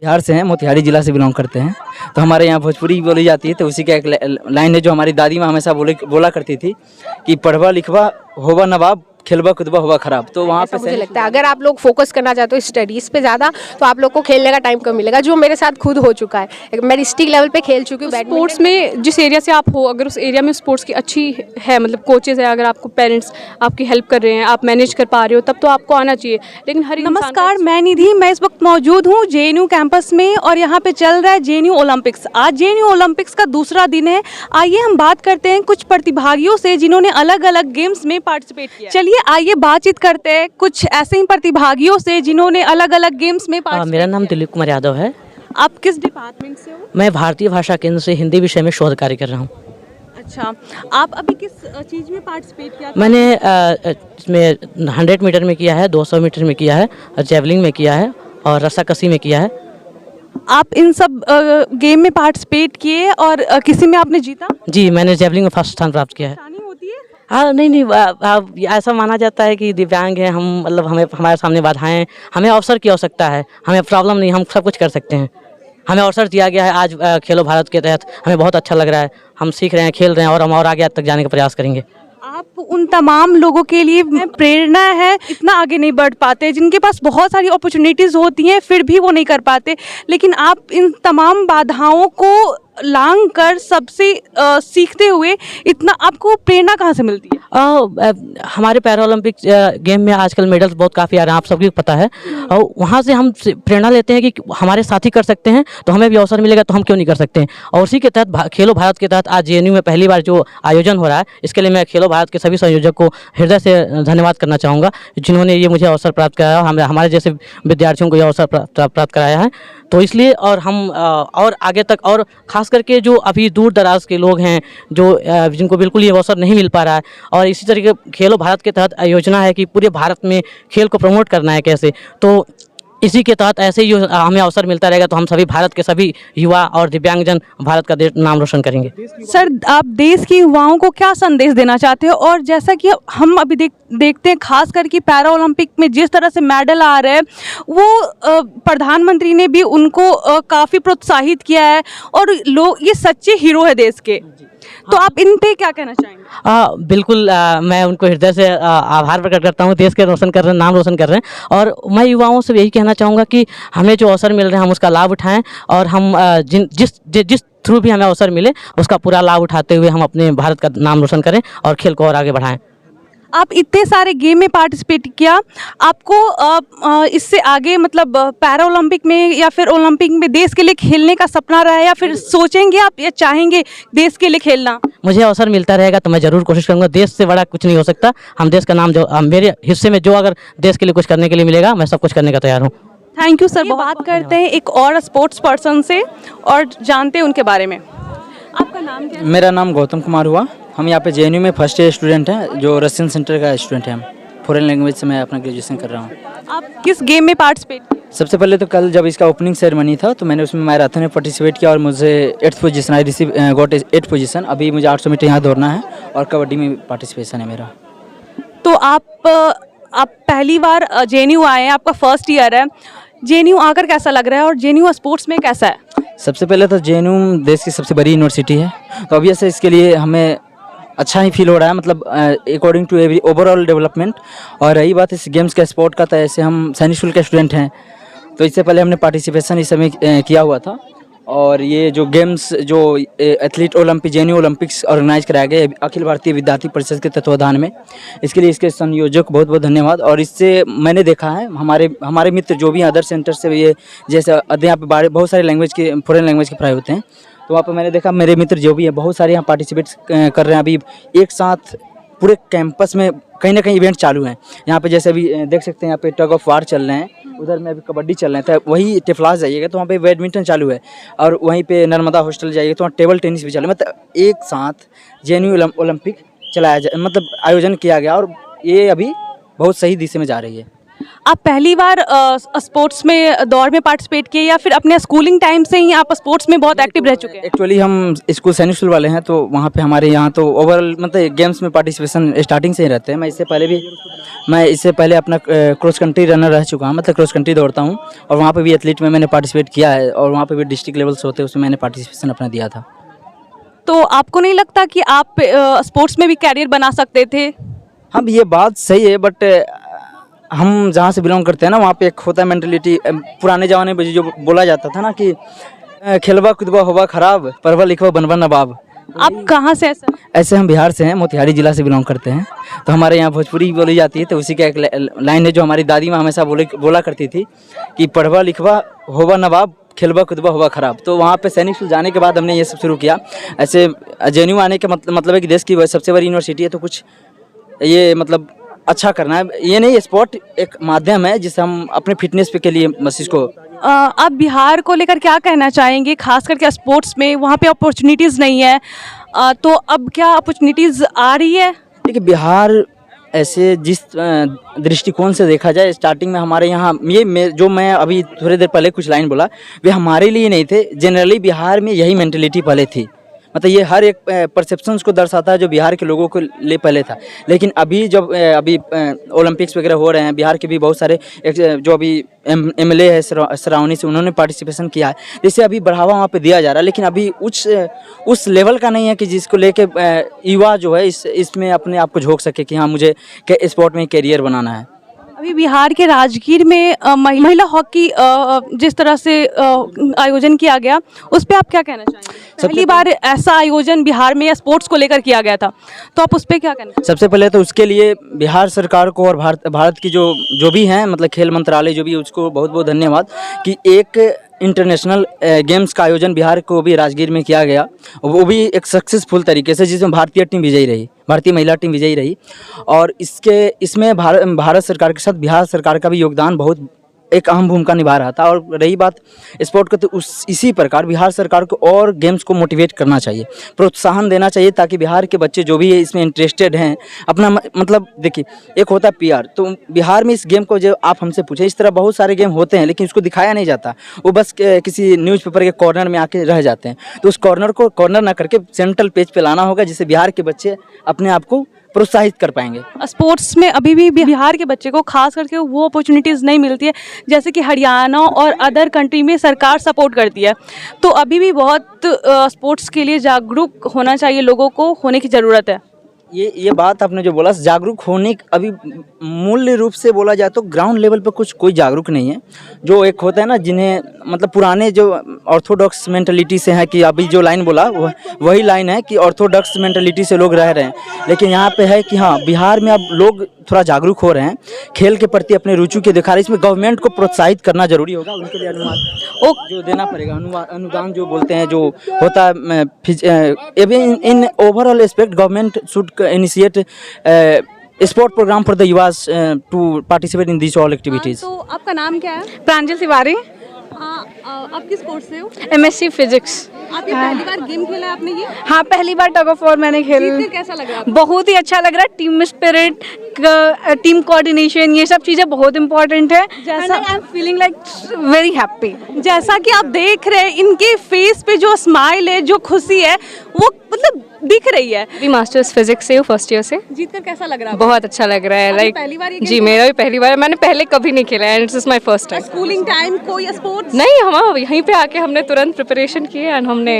बिहार से हैं, मोतिहारी जिला से बिलोंग करते हैं। तो हमारे यहाँ भोजपुरी बोली जाती है, तो उसी का एक लाइन है जो हमारी दादी माँ हमेशा बोला करती थी कि पढ़वा लिखवा होवा नवाब, खेलवा कूदवा होवा खराब। तो वहाँ ऐसा पे मुझे लगता है अगर आप लोग फोकस करना चाहते हो स्टडीज़ पे ज़्यादा, तो आप लोग को खेलने का टाइम कम मिलेगा, जो मेरे साथ खुद हो चुका है। मैं डिस्ट्रिक्ट लेवल पे खेल चुकी हूँ स्पोर्ट्स में जिस एरिया से आप हो, अगर उस एरिया में स्पोर्ट्स की अच्छी है, मतलब कोचेज़ है, अगर आपको पेरेंट्स आपकी हेल्प कर रहे हैं, आप मैनेज कर पा रहे हो, तब तो आपको आना चाहिए। लेकिन हर इंसान नमस्कार, मैं निधि। मैं इस वक्त मौजूद हूँ जेएनयू कैंपस में और यहाँ पे चल रहा है जेएनयू ओलंपिक्स। आज जेएनयू ओलंपिक्स का दूसरा दिन है। आइए हम बात करते हैं कुछ प्रतिभागियों से जिन्होंने अलग अलग गेम्स में पार्टिसिपेट किया। चलिए आइए बातचीत करते हैं कुछ ऐसे ही प्रतिभागियों से जिन्होंने अलग अलग गेम्स में पार्टिसिपेट मेरा नाम दिलीप कुमार यादव है। आप किस डिपार्टमेंट से हो? मैं भारतीय भाषा केंद्र से हिंदी विषय में शोध कार्य कर रहा हूँ। अच्छा, आप अभी किस चीज़ में पार्टिसिपेट किया था? मैंने इसमें 100 मीटर में किया है, 200 मीटर में किया है, जेवलिंग में किया है और रस्साकसी में किया है। आप इन सब गेम में पार्टिसिपेट किए और किसी में आपने जीता? जी, मैंने जेवलिंग में फर्स्ट स्थान प्राप्त किया है। परेशानी होती है? हाँ, नहीं, ऐसा माना जाता है कि दिव्यांग है हम, मतलब हमारे सामने बाधाएं, हमें अवसर की आवश्यकता है। हमें प्रॉब्लम नहीं, हम सब कुछ कर सकते हैं। हमें अवसर दिया गया है आज खेलो भारत के तहत। हमें बहुत अच्छा लग रहा है, हम सीख रहे हैं, खेल रहे हैं और हम और आगे तक जाने का प्रयास करेंगे। आप उन तमाम लोगों के लिए प्रेरणा है, इतना आगे नहीं बढ़ पाते, जिनके पास बहुत सारी अपॉर्चुनिटीज़ होती हैं फिर भी वो नहीं कर पाते, लेकिन आप इन तमाम बाधाओं को लांग कर सबसे सीखते हुए इतना, आपको प्रेरणा कहाँ से मिलती है? हमारे पैरा ओलंपिक गेम में आजकल मेडल्स बहुत काफ़ी आ रहे हैं, आप सबको पता है। और वहाँ से हम प्रेरणा लेते हैं कि हमारे साथी कर सकते हैं तो हमें भी अवसर मिलेगा, तो हम क्यों नहीं कर सकते हैं। और उसी के तहत खेलो भारत के तहत आज जेएनयू में पहली बार जो आयोजन हो रहा है, इसके लिए मैं खेलो भारत के सभी संयोजक को हृदय से धन्यवाद करना चाहूँगा, जिन्होंने ये मुझे अवसर प्राप्त कराया, हमारे जैसे विद्यार्थियों को ये अवसर प्राप्त कराया है। तो इसलिए और हम और आगे तक, और ख़ास करके जो अभी दूर दराज के लोग हैं, जो जिनको बिल्कुल ये अवसर नहीं मिल पा रहा है, और इसी तरीके खेलो भारत के तहत योजना है कि पूरे भारत में खेल को प्रमोट करना है कैसे, तो इसी के तहत ऐसे ही हमें अवसर मिलता रहेगा तो हम सभी भारत के सभी युवा और दिव्यांगजन भारत का नाम रोशन करेंगे। सर, आप देश के युवाओं को क्या संदेश देना चाहते हो? और जैसा कि हम अभी देखते हैं, खास करके पैरा ओलंपिक में जिस तरह से मेडल आ रहे हैं, वो प्रधानमंत्री ने भी उनको काफ़ी प्रोत्साहित किया है और लोग ये सच्चे हीरो है देश के। तो आप इन पे क्या कहना चाहेंगे? बिल्कुल, मैं उनको हृदय से आभार प्रकट करता हूँ। देश के रोशन कर रहे हैं, नाम रोशन कर रहे हैं, और मैं युवाओं से यही कहना चाहूँगा कि हमें जो अवसर मिल रहे हैं हम उसका लाभ उठाएं, और हम जिस थ्रू भी हमें अवसर मिले उसका पूरा लाभ उठाते हुए हम अपने भारत का नाम रोशन करें और खेल को और आगे बढ़ाएं। आप इतने सारे गेम में पार्टिसिपेट किया, आपको इससे आगे मतलब पैरा ओलंपिक में या फिर ओलंपिक में देश के लिए खेलने का सपना रहा है, या फिर सोचेंगे आप या चाहेंगे देश के लिए खेलना? मुझे अवसर मिलता रहेगा तो मैं ज़रूर कोशिश करूँगा। देश से बड़ा कुछ नहीं हो सकता। हम देश का नाम, जो मेरे हिस्से में जो अगर देश के लिए कुछ करने के लिए मिलेगा, मैं सब कुछ करने का तैयार हूँ। Thank you sir. बात करते हैं एक और स्पोर्ट्स पर्सन से और जानते हैं उनके बारे में। आपका नाम क्या है? मेरा नाम गौतम कुमार हुआ। हम यहाँ पे जेएनयू में फर्स्ट ईयर स्टूडेंट हैं, जो रशियन सेंटर का स्टूडेंट है। हम फॉरेन लैंग्वेज से मैं अपना ग्रेजुएशन कर रहा हूँ। आप किस गेम में पार्टिसिपेट किए? सबसे पहले तो कल जब इसका ओपनिंग सेरेमनी था तो मैंने उसमें मैराथन में पार्टिसिपेट किया और मुझे 8th पोजीशन आई, रिसीव गॉट 8th पोजीशन। अभी मुझे 800 मीटर यहाँ दौड़ना है और कबड्डी में पार्टिसिपेशन है मेरा। तो आप पहली बार जेएनयू आए हैं, आपका फर्स्ट ईयर है। जेएनयू आकर कैसा लग रहा है और जेएनयू स्पोर्ट्स में कैसा है? सबसे पहले तो जेएनयू देश की सबसे बड़ी यूनिवर्सिटी है, तो ऑब्वियस है इसके लिए हमें अच्छा ही फील हो रहा है, मतलब according to every overall development. और रही बात इस गेम्स का स्पोर्ट का, तो ऐसे हम सैनिक स्कूल के स्टूडेंट हैं, तो इससे पहले हमने पार्टिसिपेशन इस समय किया हुआ था। और ये जो गेम्स जो athlete Olympic JNU Olympics organise कराया गया अखिल भारतीय विद्यार्थी परिषद के तत्वाधान में, इसके लिए इसके संयोजक बहुत बहुत धन्यवाद। और इससे मैंने देखा है हमारे मित्र जो भी अदर सेंटर से, ये जैसे यहाँ पे बहुत सारे लैंग्वेज के फॉरेन लैंग्वेज के पढ़ाई होते हैं, तो वहाँ पर मैंने देखा मेरे मित्र जो भी है बहुत सारे यहाँ पार्टिसिपेट कर रहे हैं। अभी एक साथ पूरे कैंपस में कहीं ना कहीं इवेंट चालू हैं। यहाँ पे जैसे अभी देख सकते हैं, यहाँ पे टग ऑफ वार चल रहे हैं, उधर में अभी कबड्डी चल रहे हैं, तो वही टिफलास जाइएगा तो वहाँ पे बैडमिंटन चालू है, और वहीं पे नर्मदा हॉस्टल जाइएगा तो वहाँ टेबल टेनिस भी चालू है। मतलब एक साथ जेएनयू ओलंपिक चलाया मतलब आयोजन किया गया, और ये अभी बहुत सही दिशा में जा रही है। आप पहली बार स्पोर्ट्स में दौड़ में पार्टिसिपेट किए या फिर अपने स्कूलिंग टाइम से ही आप स्पोर्ट्स में बहुत एक्टिव रह चुके हैं? एक्चुअली हम स्कूल सैनिक स्कूल वाले हैं, तो वहाँ पे हमारे यहाँ तो ओवरऑल मतलब गेम्स में पार्टिसिपेशन स्टार्टिंग से ही रहते हैं। मैं इससे पहले अपना क्रॉस कंट्री रनर रह चुका हूँ, मतलब क्रॉस कंट्री दौड़ता हूँ, और वहाँ पे भी एथलीट में मैंने पार्टिसिपेट किया है, और वहाँ पे भी डिस्ट्रिक्ट लेवल्स होते हैं उसमें मैंने पार्टिसिपेशन अपना दिया था। तो आपको नहीं लगता कि आप स्पोर्ट्स में भी कैरियर बना सकते थे? हाँ, ये बात सही है, बट हम जहाँ से बिलोंग करते हैं ना, वहाँ पे एक होता है मेंटलिटी, पुराने ज़माने में जो बोला जाता था ना कि खेलवा कूदवा होवा खराब, पढ़वा लिखवा बनवा नवाब। आप कहाँ से हैं सर? ऐसे हम बिहार से हैं, मोतिहारी जिला से बिलोंग करते हैं, तो हमारे यहाँ भोजपुरी बोली जाती है, तो उसी का एक लाइन है जो हमारी दादी माँ हमेशा बोला करती थी कि पढ़वा लिखवा होवा नवाब, खेलवा कूदवा हुआ खराब। तो वहाँ पे सैनिक स्कूल जाने के बाद हमने ये सब शुरू किया। ऐसे JNU आने का मतलब है कि देश की सबसे बड़ी यूनिवर्सिटी है, तो कुछ ये मतलब अच्छा करना है। ये नहीं, स्पोर्ट एक माध्यम है जिससे हम अपने फिटनेस पे के लिए मस्तिष्क को। आप बिहार को लेकर क्या कहना चाहेंगे, खास करके स्पोर्ट्स में? वहाँ पे अपॉर्चुनिटीज़ नहीं है, तो अब क्या अपॉर्चुनिटीज़ आ रही है? देखिए, बिहार ऐसे जिस दृष्टिकोण से देखा जाए, स्टार्टिंग में हमारे यहाँ जो मैं अभी थोड़ी देर पहले कुछ लाइन बोला, वे हमारे लिए नहीं थे। जनरली बिहार में यही मेंटेलिटी पहले थी, मतलब ये हर एक परसेप्शंस को दर्शाता है जो बिहार के लोगों को ले पहले था। लेकिन अभी जब ओलंपिक्स वगैरह हो रहे हैं, बिहार के भी बहुत सारे जो अभी MLA है श्रावणी से, उन्होंने पार्टिसिपेशन किया है, जिससे अभी बढ़ावा वहाँ पे दिया जा रहा है। लेकिन अभी उस लेवल का नहीं है कि जिसको लेके युवा जो है इसमें अपने आप को झोंक सके कि हाँ, मुझे स्पोर्ट में कैरियर बनाना है। अभी बिहार के राजगीर में महिला हॉकी जिस तरह से आयोजन किया गया, उस पर आप क्या कहना चाहेंगे? पहली बार ऐसा आयोजन बिहार में स्पोर्ट्स को लेकर किया गया था, तो आप उस पर क्या कहना? सबसे पहले तो उसके लिए बिहार सरकार को और भारत की जो भी हैं, मतलब खेल मंत्रालय जो भी, उसको बहुत बहुत धन्यवाद कि एक इंटरनेशनल गेम्स का आयोजन बिहार को भी राजगीर में किया गया, वो भी एक सक्सेसफुल तरीके से, जिसमें भारतीय टीम विजयी रही, भारतीय महिला टीम विजयी रही। और इसमें भारत सरकार के साथ बिहार सरकार का भी योगदान बहुत एक अहम भूमिका निभा रहा था। और रही बात स्पोर्ट का, तो इसी प्रकार बिहार सरकार को और गेम्स को मोटिवेट करना चाहिए, प्रोत्साहन देना चाहिए, ताकि बिहार के बच्चे जो भी इसमें इंटरेस्टेड हैं अपना, मतलब देखिए, एक होता है PR, तो बिहार में इस गेम को, जो आप हमसे पूछे, इस तरह बहुत सारे गेम होते हैं, लेकिन उसको दिखाया नहीं जाता, वो बस किसी न्यूज़पेपर के कॉर्नर में आके रह जाते हैं। तो उस कॉर्नर को कॉर्नर ना करके सेंट्रल पेज पे लाना होगा, जिससे बिहार के बच्चे अपने आप को प्रोत्साहित कर पाएंगे। स्पोर्ट्स में अभी भी बिहार के बच्चे को खास करके वो अपॉर्चुनिटीज़ नहीं मिलती है जैसे कि हरियाणा और अदर कंट्री में सरकार सपोर्ट करती है। तो अभी भी बहुत स्पोर्ट्स के लिए जागरूक होना चाहिए, लोगों को होने की ज़रूरत है। ये बात आपने जो बोला, जागरूक होने, अभी मूल्य रूप से बोला जाए तो ग्राउंड लेवल पर कोई जागरूक नहीं है। जो एक होता है ना, जिन्हें मतलब पुराने जो ऑर्थोडॉक्स मेंटलिटी से है, कि अभी जो लाइन बोला वही लाइन है कि ऑर्थोडॉक्स मेंटलिटी से लोग रह रहे हैं। लेकिन यहाँ पे है कि हाँ, बिहार में अब लोग थोड़ा जागरूक हो रहे हैं, खेल के प्रति अपने रुचि के दिखा रहे हैं। इसमें गवर्नमेंट को प्रोत्साहित करना जरूरी होगा, उनके लिए अनुदान जो देना पड़ेगा, अनुदान जो बोलते हैं, जो होता है। In overall aspect government should initiate sport program for the UVAS to participate in these all activities। तो आपका नाम क्या है? प्रांजल तिवारी। आप किस स्पोर्ट्स से हो? MSc physics. आपने पहली बार गेम खेला है आपने ये? हाँ, पहली बार टग ऑफ वॉर मैंने खेला। कैसा लग रहा है? बहुत ही अच्छा लग रहा है। टीम स्पिरिट, टीम कोऑर्डिनेशन, ये सब चीज़ें बहुत इंपॉर्टेंट है। जैसा I am feeling like very happy. जैसा कि आप देख रहे हैं, इनके फेस पे जो स्माइल है, जो खुशी है, वो मतलब दिख रही है। भी मास्टर्स फिजिक्स से हूँ, फर्स्ट ईयर से। जीत कर कैसा लग रहा है? बहुत अच्छा लग रहा है। आपने पहली बार ये जी, game मेरा भी पहली बार है। मैंने पहले कभी नहीं खेला है, this is my first time. Schooling time कोई स्पोर्ट्स? नहीं, हम यहीं पे आके हमने तुरंत प्रिपरेशन की एंड हमने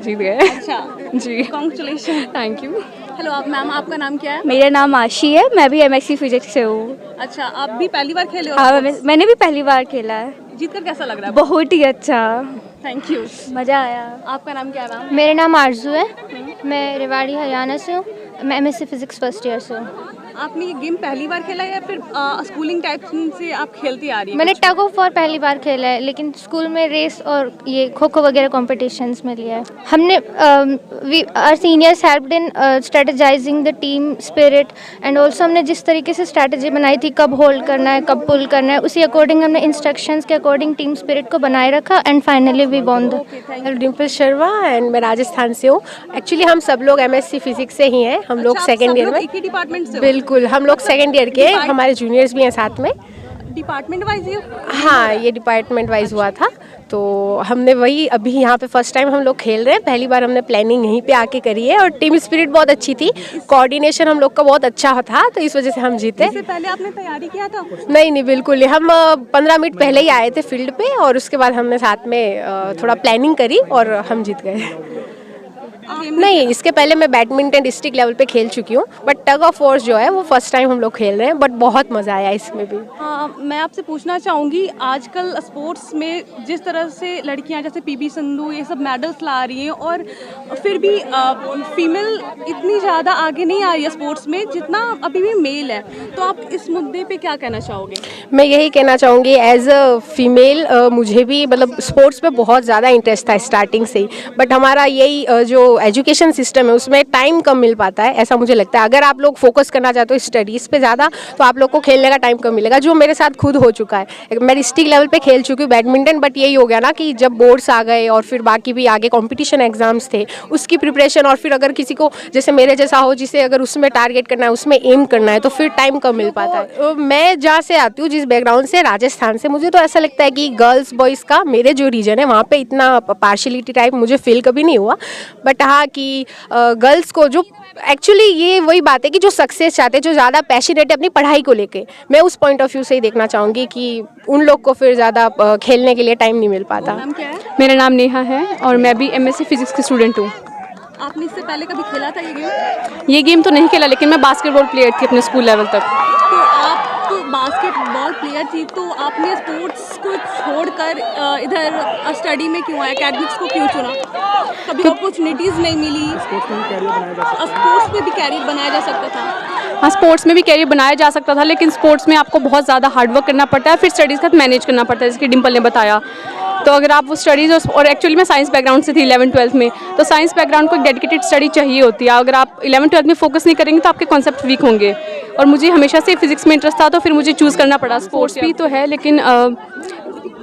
जीत गए। अच्छा जी, कांग्रेचुलेशन। Thank you. हेलो, आप मैम, आपका नाम क्या है? मेरा नाम आशी है, मैं भी MSc फिजिक्स से हूँ। अच्छा, आप भी पहली बार खेले हो? हाँ, मैंने भी पहली बार खेला है। जीत कर कैसा लग रहा है? बहुत ही अच्छा, थैंक यू, मज़ा आया। आपका नाम क्या है? मेरा नाम आरजू है, मैं रेवाड़ी हरियाणा से हूँ, मैं MSc फिजिक्स फर्स्ट ईयर से हूँ। आपने ये गेम पहली बार खेला है या फिर स्कूलिंग टाइप से आप खेलती आ रही है? मैंने टग ऑफ वॉर पहली बार खेला है, लेकिन स्कूल में रेस और ये खो खो वगैरह कॉम्पिटिशन्स में लिया है हमने। Our seniors helped in strategising the team spirit and also हमने जिस तरीके से स्ट्रैटेजी बनाई थी, कब होल्ड करना है, कब पुल करना है, उसी अकॉर्डिंग हमने इंस्ट्रक्शंस के अकॉर्डिंग टीम स्पिरिट को बनाए रखा and finally we won the. Dimple Sharma and मैं राजस्थान से हूँ। एक्चुअली हम सब लोग MSc फिजिक्स से ही हैं। हम लोग सेकेंड ईयर में, एक ही डिपार्टमेंट से? बिल्कुल, हम लोग सेकेंड ईयर के, हमारे जूनियर्स भी हैं साथ में। डिपार्टमेंट वाइज ही? हाँ, ये डिपार्टमेंट वाइज हुआ था, तो हमने वही अभी यहाँ पे फर्स्ट टाइम हम लोग खेल रहे हैं, पहली बार हमने प्लानिंग यहीं पे आके करी है और टीम स्पिरिट बहुत अच्छी थी, कोऑर्डिनेशन हम लोग का बहुत अच्छा था, तो इस वजह से हम जीते। इससे पहले आपने तैयारी किया था? नहीं बिल्कुल नहीं, हम 15 मिनट पहले ही आए थे फील्ड पे और उसके बाद हमने साथ में थोड़ा प्लानिंग करी और हम जीत गए। नहीं, इसके पहले मैं बैडमिंटन डिस्ट्रिक्ट लेवल पे खेल चुकी हूँ, बट टग ऑफ वॉर जो है वो फर्स्ट टाइम हम लोग खेल रहे हैं, बट बहुत मज़ा आया इसमें भी। हाँ, मैं आपसे पूछना चाहूँगी, आजकल स्पोर्ट्स में जिस तरह से लड़कियाँ जैसे पीवी संधू ये सब मेडल्स ला रही हैं और फिर भी फीमेल इतनी ज़्यादा आगे नहीं आ रही है स्पोर्ट्स में जितना अभी भी मेल है, तो आप इस मुद्दे पे क्या कहना चाहोगे? मैं यही कहना चाहूँगी, एज अ फीमेल मुझे भी मतलब स्पोर्ट्स में बहुत ज़्यादा इंटरेस्ट था स्टार्टिंग से ही, बट हमारा यही जो एजुकेशन सिस्टम है उसमें टाइम कम मिल पाता है, ऐसा मुझे लगता है। अगर आप लोग फोकस करना चाहते हो स्टडीज़ पे ज़्यादा, तो आप लोग को खेलने का टाइम कम मिलेगा, जो मेरे साथ खुद हो चुका है। मैं डिस्ट्रिक्ट लेवल पे खेल चुकी हूँ बैडमिंटन, बट यही हो गया ना कि जब बोर्ड्स आ गए और फिर बाकी भी आगे कंपटीशन एग्जाम्स थे, उसकी प्रिपरेशन, और फिर अगर किसी को जैसे मेरे जैसा हो जिसे अगर उसमें टारगेट करना है, उसमें एम करना है, तो फिर टाइम कम मिल पाता है। मैं जहाँ से आती हूँ, जिस बैकग्राउंड से, राजस्थान से, मुझे तो ऐसा लगता है कि गर्ल्स बॉयज़ का मेरे जो रीजन है वहाँ पे इतना पार्शलिटी टाइप मुझे फील कभी नहीं हुआ, बट हाँ कि गर्ल्स को जो एक्चुअली ये वही बात है कि जो सक्सेस चाहते हैं, जो ज़्यादा पैशनेट है अपनी पढ़ाई को लेके, मैं उस पॉइंट ऑफ व्यू से ही देखना चाहूँगी कि उन लोग को फिर ज़्यादा खेलने के लिए टाइम नहीं मिल पाता। नाम क्या है? मेरा नाम नेहा है और मैं भी एमएससी फिजिक्स की स्टूडेंट हूँ। आपने इससे पहले कभी खेला था ये गेम? ये गेम तो नहीं खेला, लेकिन मैं बास्केटबॉल प्लेयर थी अपने स्कूल लेवल तक। तो आप तो बास्केटबॉल प्लेयर थी, तो आपने स्पोर्ट्स को छोड़कर इधर स्टडी में क्यों आया, एकेडमिक्स को क्यों चुना? कभी अपॉर्चुनिटीज़ नहीं मिली? स्पोर्ट्स में भी कैरियर बनाया जा सकता था। हाँ, स्पोर्ट्स में भी कैरियर बनाया जा सकता था, लेकिन स्पोर्ट्स में आपको बहुत ज़्यादा हार्डवर्क करना पड़ता है, फिर स्टडीज़ का मैनेज करना पड़ता है, जैसे कि डिम्पल ने बताया। तो अगर आप वो स्टडीज़, और एक्चुअली मैं साइंस बैकग्राउंड से थी 11th-12th में, तो साइंस बैकग्राउंड को एक डेडिकेटेड स्टडी चाहिए होती है। अगर आप 11th-12th में फोकस नहीं करेंगे तो आपके कॉन्सेप्ट वीक होंगे, और मुझे हमेशा से फिजिक्स में इंटरेस्ट था, तो फिर मुझे चूज़ करना पड़ा। स्पोर्ट्स भी तो है, लेकिन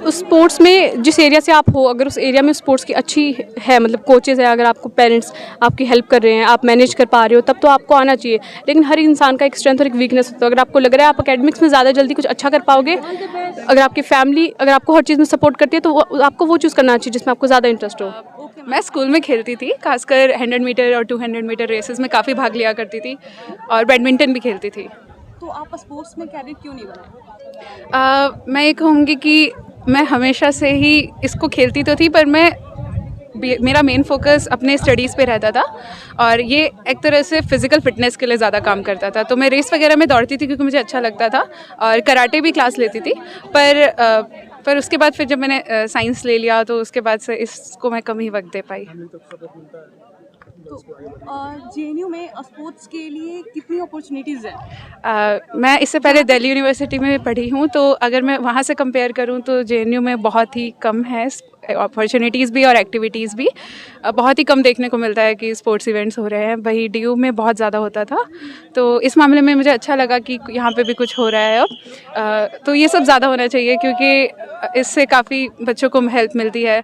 उस स्पोर्ट्स में जिस एरिया से आप हो, अगर उस एरिया में स्पोर्ट्स की अच्छी है, मतलब कोचेज़ है, अगर आपको पेरेंट्स आपकी हेल्प कर रहे हैं, आप मैनेज कर पा रहे हो, तब तो आपको आना चाहिए। लेकिन हर इंसान का एक स्ट्रेंथ और एक वीकनेस होता है। अगर आपको लग रहा है आप एकेडमिक्स में ज़्यादा जल्दी कुछ अच्छा कर पाओगे, अगर आपकी फैमिली अगर आपको हर चीज़ में सपोर्ट करती है, तो आपको वो चूज़ करना चाहिए जिसमें आपको ज़्यादा इंटरेस्ट हो। मैं स्कूल में खेलती थी, खासकर 100 मीटर और 200 मीटर रेसेस में काफ़ी भाग लिया करती थी, और बैडमिंटन भी खेलती थी। तो आप स्पोर्ट्स में कैरियर क्यों नहीं बना? मैं ये कहूँगी कि मैं हमेशा से ही इसको खेलती तो थी, पर मेरा मेन फोकस अपने स्टडीज़ पे रहता था, और ये एक तरह से फ़िज़िकल फिटनेस के लिए ज़्यादा काम करता था। तो मैं रेस वगैरह में दौड़ती थी क्योंकि मुझे अच्छा लगता था, और कराटे भी क्लास लेती थी, पर उसके बाद फिर जब मैंने साइंस ले लिया, तो उसके बाद से इसको मैं कम ही वक्त दे पाई। तो जेएनयू में स्पोर्ट्स के लिए कितनी अपॉर्चुनिटीज़ है? मैं इससे पहले दिल्ली यूनिवर्सिटी में पढ़ी हूँ, तो अगर मैं वहाँ से कंपेयर करूँ तो जेएनयू में बहुत ही कम है अपॉर्चुनिटीज़ भी और एक्टिविटीज़ भी। बहुत ही कम देखने को मिलता है कि स्पोर्ट्स इवेंट्स हो रहे हैं, वही डीयू में बहुत ज़्यादा होता था। तो इस मामले में मुझे अच्छा लगा कि यहाँ पे भी कुछ हो रहा है अब। तो ये सब ज़्यादा होना चाहिए, क्योंकि इससे काफ़ी बच्चों को हेल्प मिलती है।